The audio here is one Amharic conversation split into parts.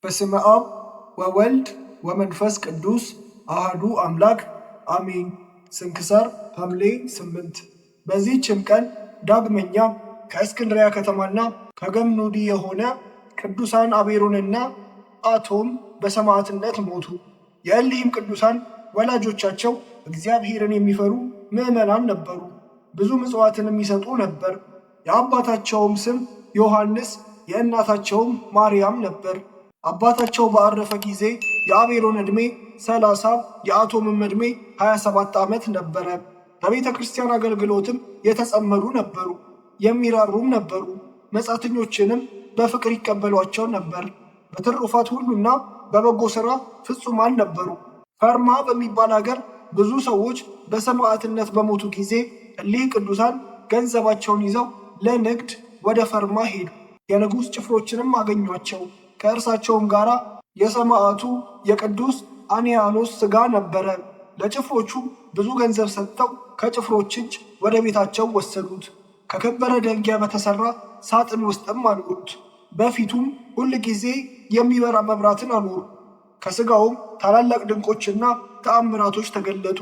በስመ አብ ወወልድ ወመንፈስ ቅዱስ አህዱ አምላክ አሜን። ስንክሳር ሐምሌ 8። በዚህችም ቀን ዳግመኛ ከእስክንድርያ ከተማና ከገምኑዲ የሆነ ቅዱሳን አቤሮንና አቶም በሰማዕትነት ሞቱ። የእሊህም ቅዱሳን ወላጆቻቸው እግዚአብሔርን የሚፈሩ ምዕመናን ነበሩ። ብዙ ምጽዋትንም ይሰጡ ነበር። የአባታቸውም ስም ዮሐንስ የእናታቸውም ማርያም ነበር። አባታቸው ባረፈ ጊዜ የአቤሮን ዕድሜ 30 የአቶምም ዕድሜ 27 ዓመት ነበረ። በቤተ ክርስቲያን አገልግሎትም የተጸመዱ ነበሩ፣ የሚራሩም ነበሩ። መጻተኞችንም በፍቅር ይቀበሏቸው ነበር። በትሩፋት ሁሉና በበጎ ሥራ ፍጹማን ነበሩ። ፈርማ በሚባል አገር ብዙ ሰዎች በሰማዕትነት በሞቱ ጊዜ እሊህ ቅዱሳን ገንዘባቸውን ይዘው ለንግድ ወደ ፈርማ ሄዱ። የንጉሥ ጭፍሮችንም አገኟቸው። ከእርሳቸውም ጋር የሰማዕቱ የቅዱስ አንያኖስ ሥጋ ነበረ። ለጭፍሮቹ ብዙ ገንዘብ ሰጥተው ከጭፍሮች እጅ ወደ ቤታቸው ወሰዱት። ከከበረ ደንጊያ በተሠራ ሳጥን ውስጥም አኖሩት። በፊቱም ሁል ጊዜ የሚበራ መብራትን አኖሩ። ከሥጋውም ታላላቅ ድንቆችና ተአምራቶች ተገለጡ።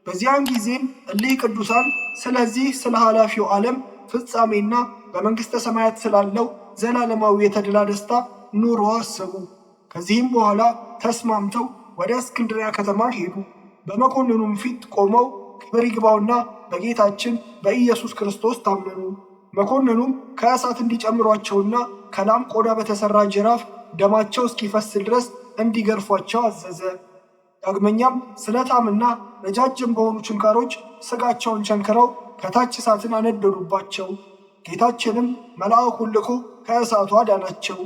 በዚያን ጊዜም እሊህ ቅዱሳን ስለዚህ ስለ ኃላፊው ዓለም ፍጻሜና በመንግሥተ ሰማያት ስላለው ዘላለማዊ የተድላ ደስታ ኑሮ አሰቡ። ከዚህም በኋላ ተስማምተው ወደ እስክንድርያ ከተማ ሄዱ። በመኮንኑም ፊት ቆመው ክብር ይግባውና በጌታችን በኢየሱስ ክርስቶስ ታመኑ። መኮንኑም ከእሳት እንዲጨምሯቸውና ከላም ቆዳ በተሠራ ጅራፍ ደማቸው እስኪፈስ ድረስ እንዲገርፏቸው አዘዘ። ዳግመኛም ስለታምና ረጃጅም በሆኑ ችንካሮች ሥጋቸውን ቸንክረው ከታች እሳትን አነደዱባቸው። ጌታችንም መልአኩን ልኮ ከእሳቱ አዳናቸው።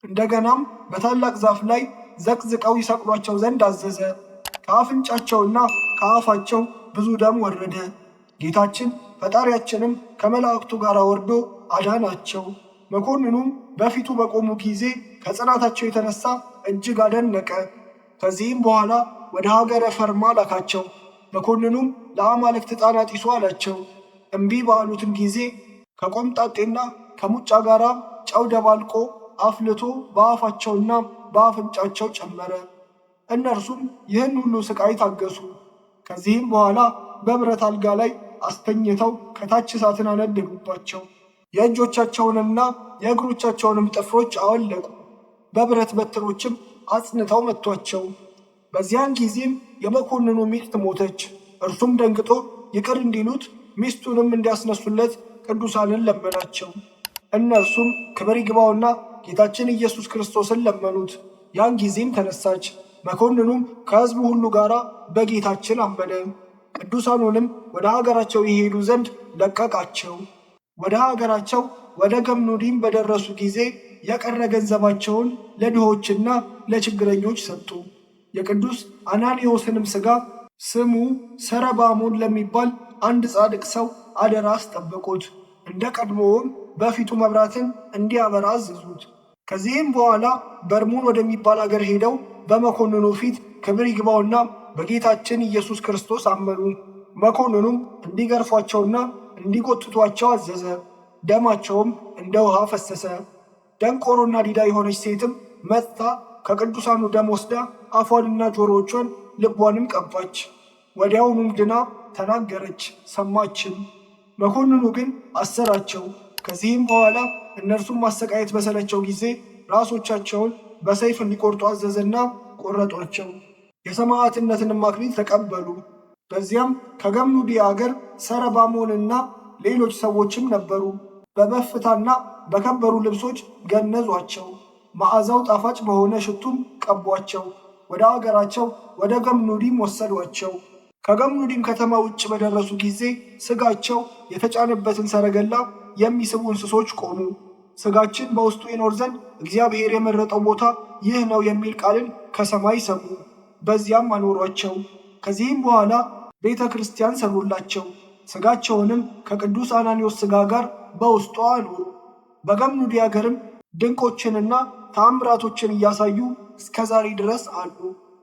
እንደገናም በታላቅ ዛፍ ላይ ዘቅዝቀው ይሰቅሏቸው ዘንድ አዘዘ። ከአፍንጫቸውና ከአፋቸው ብዙ ደም ወረደ። ጌታችን ፈጣሪያችንም ከመላእክቱ ጋር ወርዶ አዳናቸው። መኮንኑም በፊቱ በቆሙ ጊዜ ከጽናታቸው የተነሳ እጅግ አደነቀ። ከዚህም በኋላ ወደ ሀገረ ፈርማ ላካቸው። መኮንኑም ለአማልክት ዕጣን አጢሱ አላቸው። እምቢ ባሉትም ጊዜ ከቆምጣጤና ከሙጫ ጋር ጨው ደባልቆ አፍልቶ በአፋቸውና በአፍንጫቸው ጨመረ። እነርሱም ይህን ሁሉ ስቃይ ታገሱ። ከዚህም በኋላ በብረት አልጋ ላይ አስተኝተው ከታች እሳትን አነደዱባቸው። የእጆቻቸውንና የእግሮቻቸውንም ጥፍሮች አወለቁ። በብረት በትሮችም አጽንተው መቷቸው። በዚያን ጊዜም የመኮንኑ ሚስት ሞተች። እርሱም ደንግጦ ይቅር እንዲሉት ሚስቱንም እንዲያስነሱለት ቅዱሳንን ለመናቸው። እነርሱም ክብር ይግባውና ጌታችን ኢየሱስ ክርስቶስን ለመኑት። ያን ጊዜም ተነሳች። መኮንኑም ከሕዝቡ ሁሉ ጋር በጌታችን አመነ። ቅዱሳኑንም ወደ ሀገራቸው ይሄዱ ዘንድ ለቀቃቸው። ወደ ሀገራቸው ወደ ገምኑዲም በደረሱ ጊዜ የቀረ ገንዘባቸውን ለድሆችና ለችግረኞች ሰጡ። የቅዱስ አናንዮስንም ሥጋ ስሙ ሰረባሞን ለሚባል አንድ ጻድቅ ሰው አደራ አስጠበቁት። እንደ ቀድሞውም በፊቱ መብራትን እንዲያበራ አዘዙት። ከዚህም በኋላ በርሙን ወደሚባል አገር ሄደው በመኮንኑ ፊት ክብር ይግባውና በጌታችን ኢየሱስ ክርስቶስ አመኑ። መኮንኑም እንዲገርፏቸውና እንዲጎትቷቸው አዘዘ። ደማቸውም እንደ ውሃ ፈሰሰ። ደንቆሮና ዲዳ የሆነች ሴትም መጥታ ከቅዱሳኑ ደም ወስዳ አፏንና ጆሮዎቿን ልቧንም ቀባች። ወዲያውኑም ድና ተናገረች፣ ሰማችም። መኮንኑ ግን አሰራቸው። ከዚህም በኋላ እነርሱም ማሰቃየት በሰለቸው ጊዜ ራሶቻቸውን በሰይፍ እንዲቆርጡ አዘዘና ቆረጧቸው። የሰማዕትነትንም አክሊል ተቀበሉ። በዚያም ከገምኑዲ አገር ሰረባሞንና ሌሎች ሰዎችም ነበሩ። በበፍታና በከበሩ ልብሶች ገነዟቸው። መዓዛው ጣፋጭ በሆነ ሽቱም ቀቧቸው። ወደ አገራቸው ወደ ገምኑዲም ወሰዷቸው። ከገምኑዲም ከተማ ውጭ በደረሱ ጊዜ ሥጋቸው የተጫነበትን ሰረገላ የሚስቡ እንስሶች ቆሙ። ሥጋችን በውስጡ ይኖር ዘንድ እግዚአብሔር የመረጠው ቦታ ይህ ነው የሚል ቃልን ከሰማይ ሰሙ። በዚያም አኖሯቸው። ከዚህም በኋላ ቤተ ክርስቲያን ሰሩላቸው። ሥጋቸውንም ከቅዱስ አናንዮስ ሥጋ ጋር በውስጧ አኖሩ። በገምኑዲ አገርም ድንቆችንና ተአምራቶችን እያሳዩ እስከ ዛሬ ድረስ አሉ።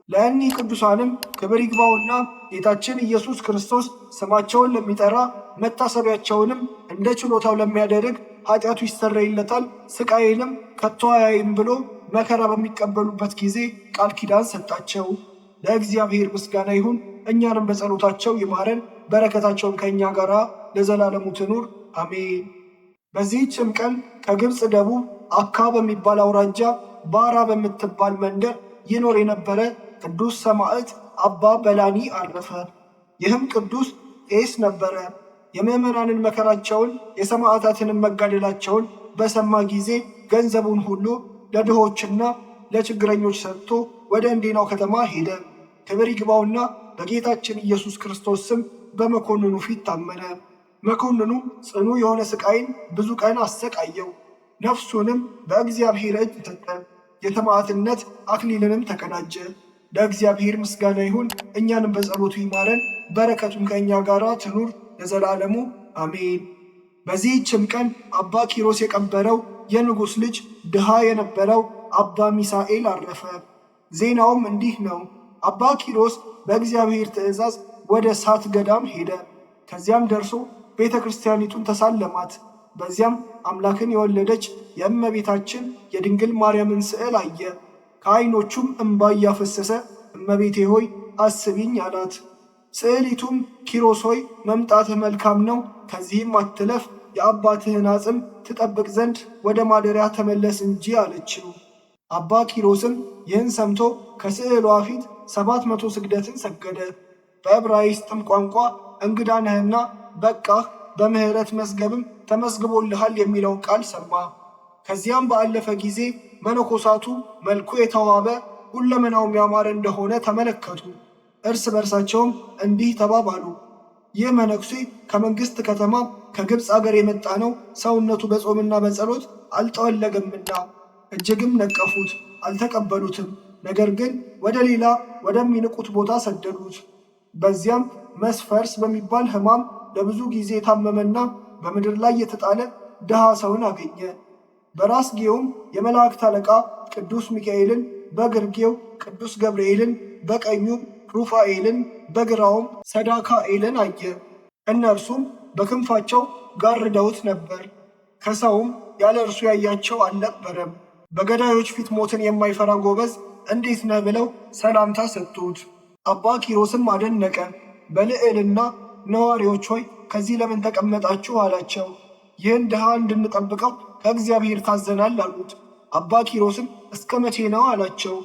ለእኒህ ቅዱሳንም ክብር ይግባውና ጌታችን ኢየሱስ ክርስቶስ ስማቸውን ለሚጠራ መታሰቢያቸውንም እንደ ችሎታው ለሚያደርግ ኃጢአቱ ይሰረይለታል፣ ስቃይንም ከቶ አያይም ብሎ መከራ በሚቀበሉበት ጊዜ ቃል ኪዳን ሰጣቸው። ለእግዚአብሔር ምስጋና ይሁን፣ እኛንም በጸሎታቸው ይማረን፣ በረከታቸውን ከእኛ ጋር ለዘላለሙ ትኑር አሜን። በዚህችም ቀን ከግብፅ ደቡብ አካ በሚባል አውራጃ ባራ በምትባል መንደር ይኖር የነበረ ቅዱስ ሰማዕት አባ በላኒ አረፈ። ይህም ቅዱስ ቄስ ነበረ። የምዕመናንን መከራቸውን የሰማዕታትንም መጋደላቸውን በሰማ ጊዜ ገንዘቡን ሁሉ ለድሆችና ለችግረኞች ሰጥቶ ወደ እንዴናው ከተማ ሄደ። ክብር ይግባውና በጌታችን ኢየሱስ ክርስቶስ ስም በመኮንኑ ፊት ታመነ። መኮንኑ ጽኑ የሆነ ስቃይን ብዙ ቀን አሰቃየው። ነፍሱንም በእግዚአብሔር እጅ ሰጠ። የሰማዕትነት አክሊልንም ተቀዳጀ። ለእግዚአብሔር ምስጋና ይሁን፣ እኛንም በጸሎቱ ይማረን፣ በረከቱም ከእኛ ጋር ትኑር ለዘላለሙ አሜን። በዚህችም ቀን አባ ኪሮስ የቀበረው የንጉሥ ልጅ ድሃ የነበረው አባ ሚሳኤል አረፈ። ዜናውም እንዲህ ነው። አባ ኪሮስ በእግዚአብሔር ትእዛዝ ወደ ሳት ገዳም ሄደ። ከዚያም ደርሶ ቤተ ክርስቲያኒቱን ተሳለማት። በዚያም አምላክን የወለደች የእመቤታችን የድንግል ማርያምን ስዕል አየ። ከዓይኖቹም እንባ እያፈሰሰ እመቤቴ ሆይ አስቢኝ አላት። ስዕሊቱም ኪሮስ ሆይ መምጣትህ መልካም ነው፣ ከዚህም አትለፍ፣ የአባትህን አጽም ትጠብቅ ዘንድ ወደ ማደሪያ ተመለስ እንጂ አለችው። አባ ኪሮስም ይህን ሰምቶ ከስዕሏ ፊት 700 ስግደትን ሰገደ። በዕብራይስጥም ቋንቋ እንግዳ ነህና በቃህ፣ በምሕረት መዝገብም ተመዝግቦልሃል የሚለውን ቃል ሰማ። ከዚያም ባለፈ ጊዜ መነኮሳቱ መልኩ የተዋበ ሁለመናውም ያማረ እንደሆነ ተመለከቱ። እርስ በርሳቸውም እንዲህ ተባባሉ፣ ይህ መነኩሴ ከመንግሥት ከተማ ከግብፅ አገር የመጣ ነው። ሰውነቱ በጾምና በጸሎት አልጠወለገምና። እጅግም ነቀፉት፣ አልተቀበሉትም። ነገር ግን ወደ ሌላ ወደሚንቁት ቦታ ሰደዱት። በዚያም መስፈርስ በሚባል ሕማም ለብዙ ጊዜ የታመመና በምድር ላይ የተጣለ ድሃ ሰውን አገኘ። በራስጌውም የመላእክት አለቃ ቅዱስ ሚካኤልን፣ በግርጌው ቅዱስ ገብርኤልን፣ በቀኙም ሩፋኤልን፣ በግራውም ሰዳካኤልን አየ። እነርሱም በክንፋቸው ጋርደውት ነበር። ከሰውም ያለ እርሱ ያያቸው አልነበረም። በገዳዮች ፊት ሞትን የማይፈራ ጎበዝ እንዴት ነህ ብለው ሰላምታ ሰጡት። አባ ኪሮስም አደነቀ። በልዕልና ነዋሪዎች ሆይ ከዚህ ለምን ተቀመጣችሁ አላቸው። ይህን ድሃ እንድንጠብቀው ከእግዚአብሔር ታዘናል አሉት። አባ ኪሮስም እስከ መቼ ነው አላቸው።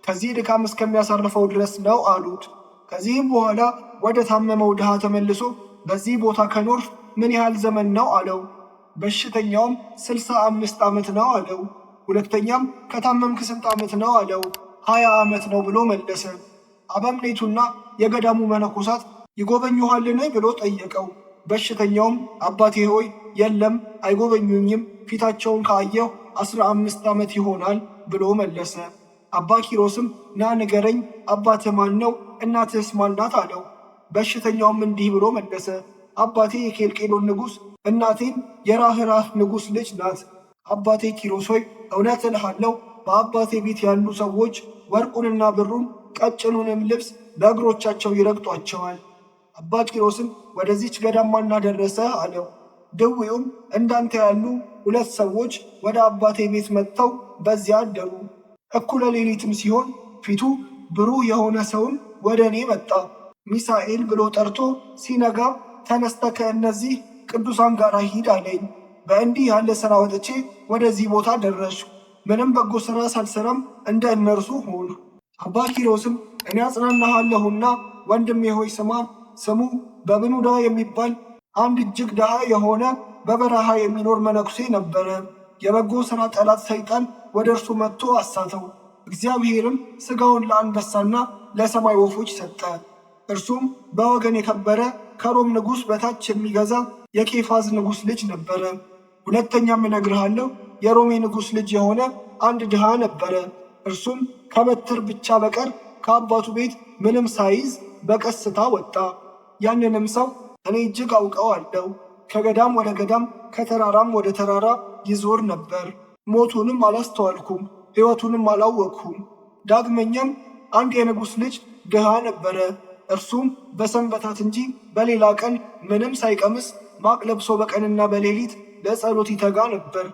ከዚህ ድካም እስከሚያሳርፈው ድረስ ነው አሉት። ከዚህም በኋላ ወደ ታመመው ድሃ ተመልሶ በዚህ ቦታ ከኖርህ ምን ያህል ዘመን ነው አለው። በሽተኛውም 65 ዓመት ነው አለው። ሁለተኛም ከታመምክ ስንት ዓመት ነው አለው። 20 ዓመት ነው ብሎ መለሰ። አበምኔቱና የገዳሙ መነኮሳት ይጎበኙሃልን ብሎ ጠየቀው። በሽተኛውም አባቴ ሆይ የለም አይጎበኙኝም፣ ፊታቸውን ካየሁ 15 ዓመት ይሆናል ብሎ መለሰ። አባ ኪሮስም ና ንገረኝ፣ አባትህ ማን ነው? እናትህስ ማናት አለው። በሽተኛውም እንዲህ ብሎ መለሰ። አባቴ የኬልቄዶን ንጉሥ፣ እናቴም የራህራህ ንጉሥ ልጅ ናት። አባቴ ኪሮስ ሆይ እውነት እልሃለሁ በአባቴ ቤት ያሉ ሰዎች ወርቁንና ብሩን ቀጭኑንም ልብስ በእግሮቻቸው ይረግጧቸዋል። አባ ኪሮስም ወደዚች ገዳም ማን አደረሰ አለው። ድውዩም እንዳንተ ያሉ 2 ሰዎች ወደ አባቴ ቤት መጥተው በዚያ አደሩ። እኩለ ሌሊትም ሲሆን ፊቱ ብሩህ የሆነ ሰውን ወደ እኔ መጣ። ሚሳኤል ብሎ ጠርቶ ሲነጋ ተነስተ ከእነዚህ ቅዱሳን ጋር ሂድ አለኝ። በእንዲህ ያለ ሥራ ወጥቼ ወደዚህ ቦታ ደረስሁ። ምንም በጎ ሥራ ሳልሰራም እንደ እነርሱ ሆኑ። አባ ኪሮስም እኔ አጽናናሃለሁና ወንድሜ ሆይ ስማ። ስሙ በብኑዳ የሚባል አንድ እጅግ ድሃ የሆነ በበረሃ የሚኖር መነኩሴ ነበረ። የበጎ ሥራ ጠላት ሰይጣን ወደ እርሱ መጥቶ አሳተው። እግዚአብሔርም ሥጋውን ለአንበሳና ለሰማይ ወፎች ሰጠ። እርሱም በወገን የከበረ ከሮም ንጉሥ በታች የሚገዛ የኬፋዝ ንጉሥ ልጅ ነበረ። ሁለተኛም እነግርሃለሁ የሮሜ ንጉሥ ልጅ የሆነ አንድ ድሃ ነበረ። እርሱም ከበትር ብቻ በቀር ከአባቱ ቤት ምንም ሳይዝ በቀስታ ወጣ። ያንንም ሰው እኔ እጅግ አውቀዋለሁ። ከገዳም ወደ ገዳም ከተራራም ወደ ተራራ ይዞር ነበር። ሞቱንም አላስተዋልኩም፣ ሕይወቱንም አላወቅሁም። ዳግመኛም አንድ የንጉሥ ልጅ ድሃ ነበረ። እርሱም በሰንበታት እንጂ በሌላ ቀን ምንም ሳይቀምስ ማቅ ለብሶ በቀንና በሌሊት ለጸሎት ይተጋ ነበር።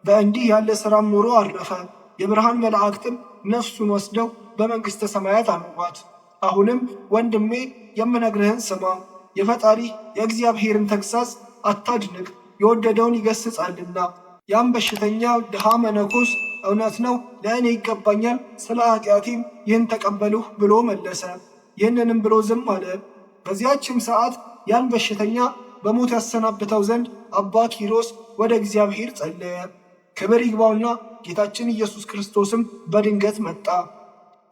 በእንዲህ ያለ ሥራም ኖሮ አረፈ። የብርሃን መላእክትም ነፍሱን ወስደው በመንግሥተ ሰማያት አኖሯት። አሁንም ወንድሜ የምነግርህን ስማ። የፈጣሪ የእግዚአብሔርን ተግሣጽ አታድንቅ፣ የወደደውን ይገሥጻልና። ያም በሽተኛ ድሃ መነኮስ እውነት ነው ለእኔ ይገባኛል፣ ስለ ኃጢአቴም ይህን ተቀበልሁ ብሎ መለሰ። ይህንንም ብሎ ዝም አለ። በዚያችም ሰዓት ያን በሽተኛ በሞት ያሰናብተው ዘንድ አባ ኪሮስ ወደ እግዚአብሔር ጸለየ። ክብር ይግባውና ጌታችን ኢየሱስ ክርስቶስም በድንገት መጣ።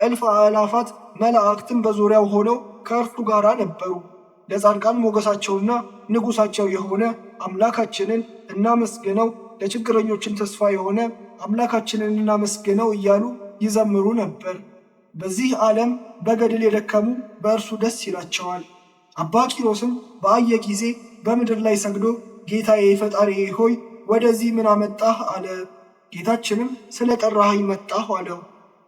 እልፍ አእላፋት መላእክትም በዙሪያው ሆነው ከእርሱ ጋር ነበሩ። ለጻድቃን ሞገሳቸውና ንጉሣቸው የሆነ አምላካችንን እናመስግነው፣ ለችግረኞችን ተስፋ የሆነ አምላካችንን እናመስግነው እያሉ ይዘምሩ ነበር። በዚህ ዓለም በገድል የደከሙ በእርሱ ደስ ይላቸዋል። አባ ኪሮስም በአየ ጊዜ በምድር ላይ ሰግዶ ጌታዬ ፈጣሪዬ ሆይ ወደዚህ ምን አመጣህ አለ። ጌታችንም ስለ ጠራኸኝ መጣሁ አለው።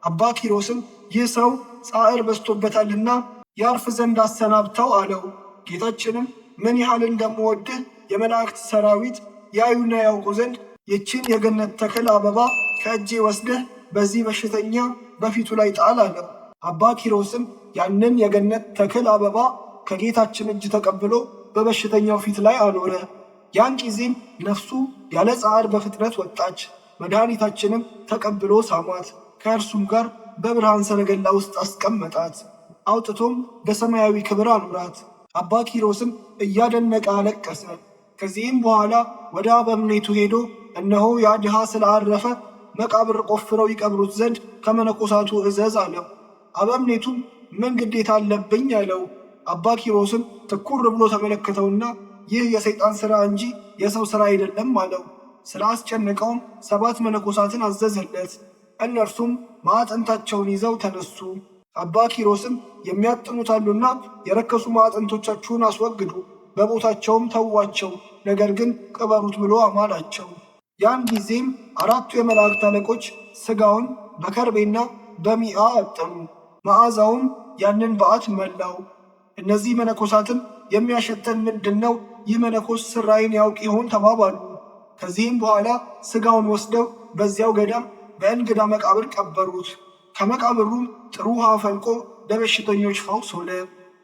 አባ ኪሮስም ይህ ሰው ጻዕር በዝቶበታልና ያርፍ ዘንድ አሰናብተው አለው። ጌታችንም ምን ያህል እንደምወድህ የመላእክት ሰራዊት ያዩና ያውቁ ዘንድ ይችን የገነት ተክል አበባ ከእጄ ወስደህ በዚህ በሽተኛ በፊቱ ላይ ጣል አለው። አባ ኪሮስም ያንን የገነት ተክል አበባ ከጌታችን እጅ ተቀብሎ በበሽተኛው ፊት ላይ አኖረ። ያን ጊዜም ነፍሱ ያለ ጻዕር በፍጥነት ወጣች። መድኃኒታችንም ተቀብሎ ሳሟት፣ ከእርሱም ጋር በብርሃን ሰረገላ ውስጥ አስቀመጣት። አውጥቶም በሰማያዊ ክብር አኖራት። አባ ኪሮስም እያደነቀ አለቀሰ። ከዚህም በኋላ ወደ አበምኔቱ ሄዶ እነሆ ያ ድሃ ስላረፈ መቃብር ቆፍረው ይቀብሩት ዘንድ ከመነኮሳቱ እዘዝ አለው። አበምኔቱም ምን ግዴታ አለብኝ አለው። አባ ኪሮስም ትኩር ብሎ ተመለከተውና ይህ የሰይጣን ሥራ እንጂ የሰው ሥራ አይደለም አለው። ስለ አስጨነቀውም 7 መነኮሳትን አዘዘለት። እነርሱም ማዕጠንታቸውን ይዘው ተነሱ። አባ ኪሮስም የሚያጥኑታሉና የረከሱ ማዕጠንቶቻችሁን አስወግዱ፣ በቦታቸውም ተዋቸው፣ ነገር ግን ቅበሩት ብሎ አማላቸው። ያን ጊዜም 4ቱ የመላእክት አለቆች ሥጋውን በከርቤና በሚአ አጠኑ። መዓዛውም ያንን በዓት መላው። እነዚህ መነኮሳትም የሚያሸተን ምንድን ነው? ይህ መነኮስ ሥራይን ያውቅ ይሆን ተባባሉ። ከዚህም በኋላ ሥጋውን ወስደው በዚያው ገዳም በእንግዳ መቃብር ቀበሩት። ከመቃብሩም ጥሩ ውሃ ፈልቆ ለበሽተኞች ፈውስ ሆነ።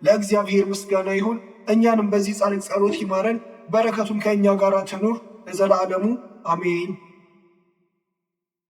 ለእግዚአብሔር ምስጋና ይሁን። እኛንም በዚህ ጻድቅ ጸሎት ይማረን፣ በረከቱም ከእኛ ጋር ትኑር ለዘላለሙ አሜን።